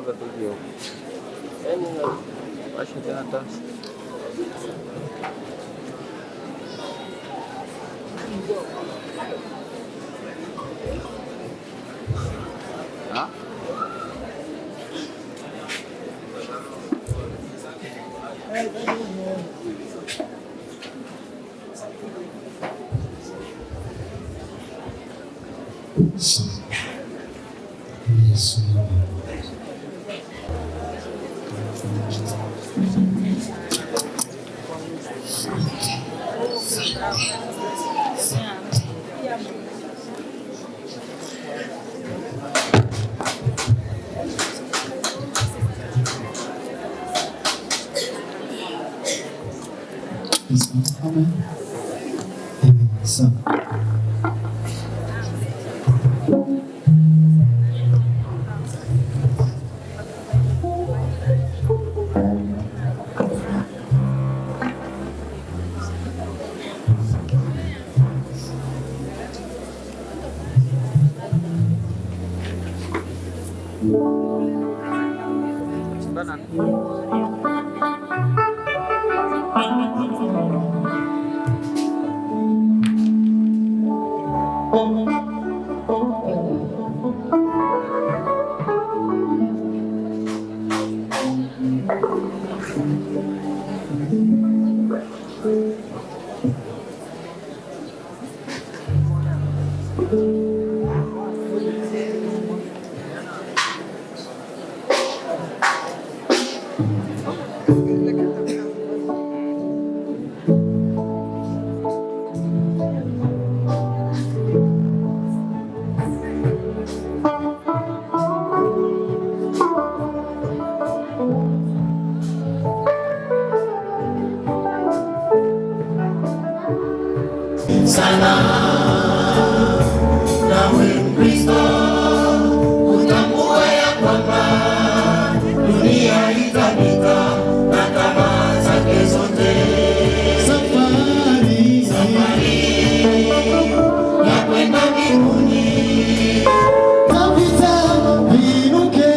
Mwaga tu hiyo. Yaani washa tena taa. Ah? Yes. Amen. So. Sana nawe Mkristo, utambue ya kwamba dunia itapita na tamaa zake zote. Safari ya kwenda mbinguni, tapita vinuke,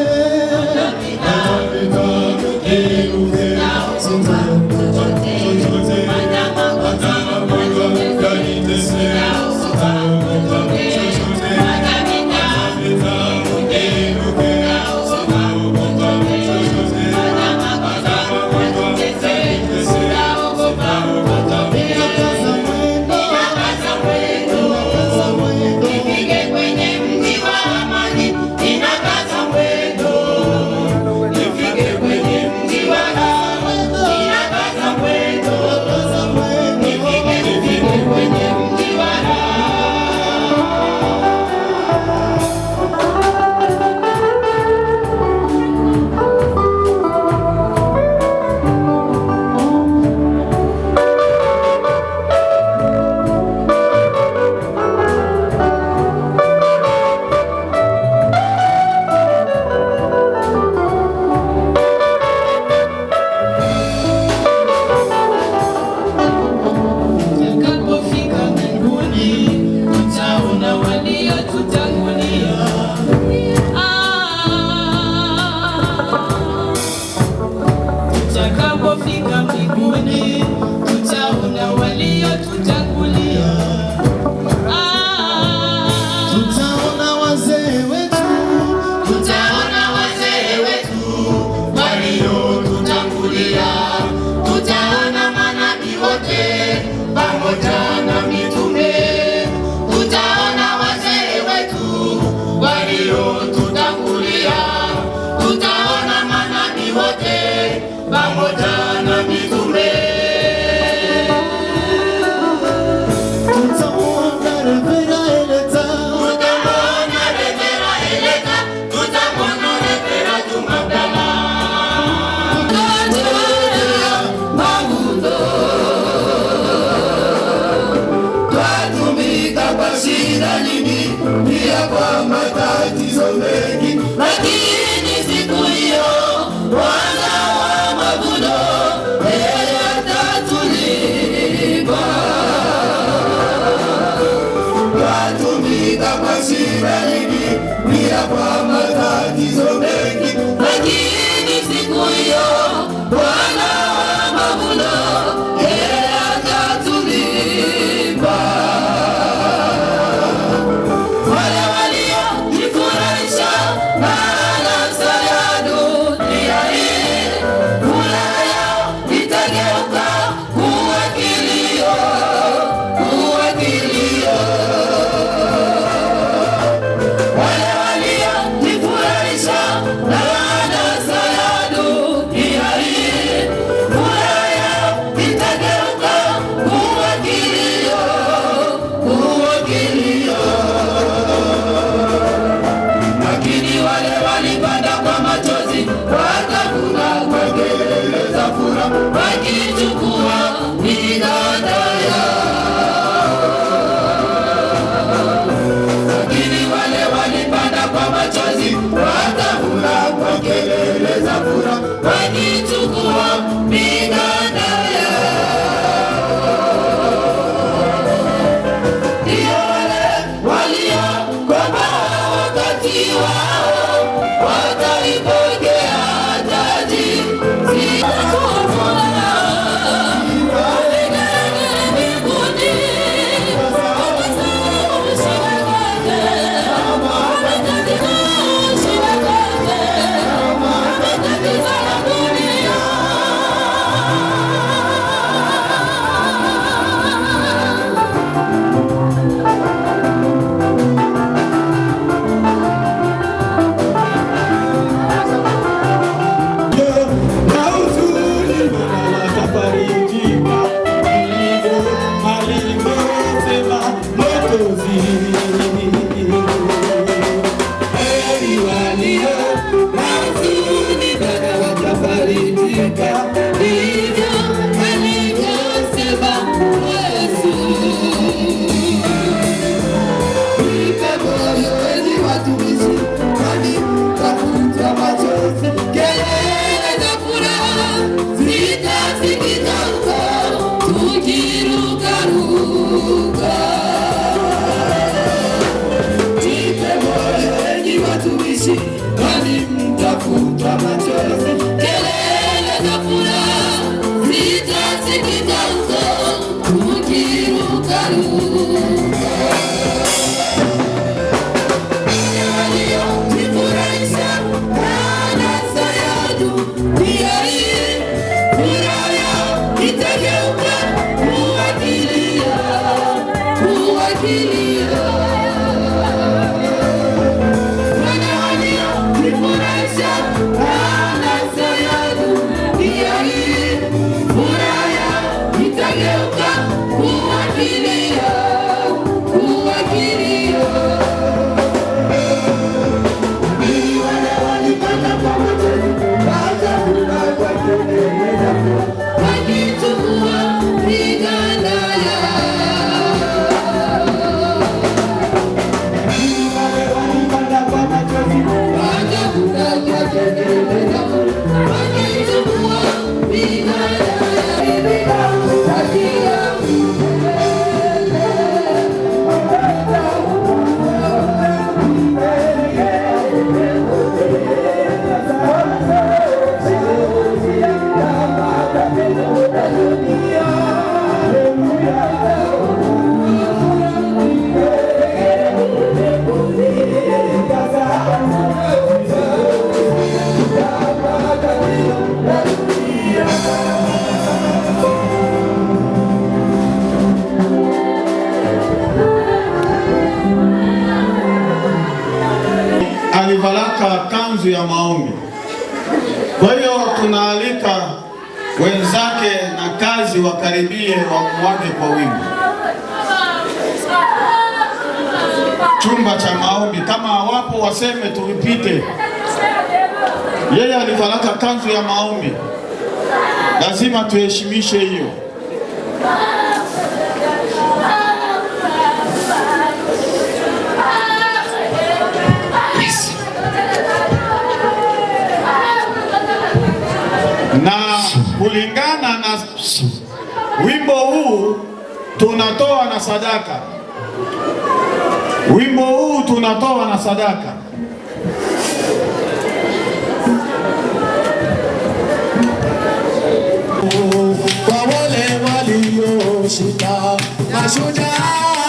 tutakapofika mbinguni tutaona waliotutangulia. Tutaona wazee wetu waliotutangulia. Tutaona manabii wote pamoja na mitume. Tutaona wazee wetu waliotutangulia. Tutaona manabii wote pamoja na mitume. Tutamwona Revera Eleta, tutamwona Revera Jumapili. Magundo twatumika kwa shida nyingi, pia kwa matatizo mengi, lakini siku hiyo Bwana wa mavuno yeye atatulipa. Twatumika kwa shida nyingi, pia kwa matatizo mengi. lakini siku hiyo Bwana wa mavuno yeye akatulipa. Wale waliojifurahisha na anasa ya dunia hii, furaha yao itageuka kuwa kilio, kuwa kilio. Wale waliojifurahisha na anasa ya dunia hii, furaha yao itageuka kuwa kilio, kuwa kilio. Lakini wale walipanda kwa machozi watavuna kwa kelele za furaha, wakichukua miganda yao. Lakini wale walipanda kwa machozi watavuna kwa kelele za furaha, wakichukua miganda yao. Ndio wale waliokomboa wakati wao wataipokea taji alivalaka kanzu ya maombi. Kwa hiyo tunaalika wenzake na kazi wakaribie wamwage kwa wingi chumba cha maombi. Kama hawapo waseme tuvipite. Yeye alivalaka kanzu ya maombi, lazima tuheshimishe hiyo. Na kulingana na wimbo huu tunatoa na sadaka. Wimbo huu tunatoa na sadaka. kushinda mashujaa